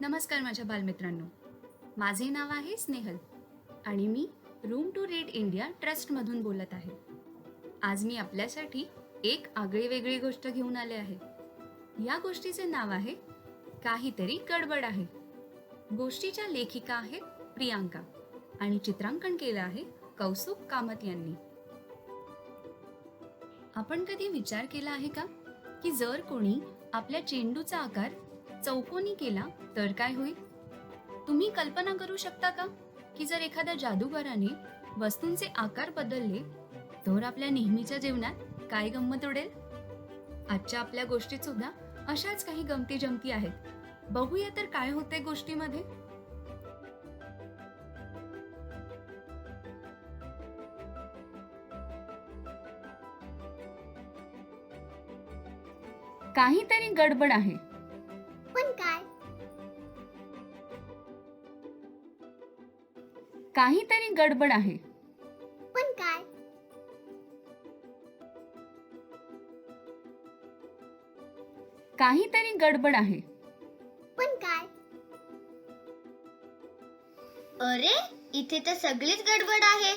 नमस्कार माझ्या बालमित्रांनो. माझे नाव आहे स्नेहल आणि मी रूम टू रीड इंडिया ट्रस्टमधून बोलत आहे. आज मी आपल्यासाठी एक आगळीवेगळी गोष्ट घेऊन आले आहे. या गोष्टीचे नाव आहे काहीतरी गडबड आहे. गोष्टीच्या लेखिका आहेत प्रियांका आणि चित्रांकन केलं आहे कौस्तुभ कामत यांनी. आपण कधी विचार केला आहे का की जर कोणी आपल्या चेंडूचा आकार चौकोनी केला तर काय होईल? तुम्ही कल्पना करू शकता का की जर एखाद्या जादूगाराने वस्तूंचे आकार बदलले तर आपल्या नेहमीच्या जीवनात काय गंमत उडेल? आजच्या आपल्या गोष्टीत सुद्धा अशाच काही गमती जमती आहेत. बघूया तर काय होते गोष्टीमध्ये. काहीतरी गडबड आहे. पण काय? काहीतरी गडबड आहे. पण काय? काहीतरी गडबड आहे. पण काय? अरे, इथे तर सगळीच गडबड आहे.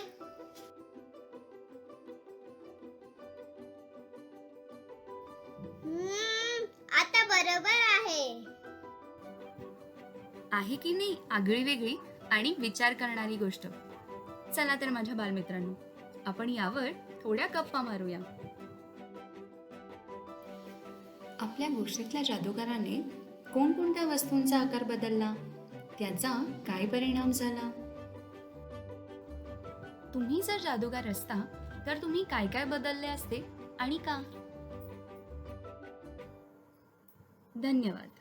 आता बरोबर आहे की नाही आगळी वेगळी आणि विचार करणारी गोष्ट? चला तर माझ्या बालमित्रांनो, आपण यावर थोड्या गप्पा मारूया. आपल्या गोष्टीतल्या जादूगाराने कोणकोणत्या वस्तूंचा आकार बदलला, त्याचा काय परिणाम झाला? तुम्ही जर जादूगार असता तर तुम्ही काय काय बदलले असते आणि का? धन्यवाद.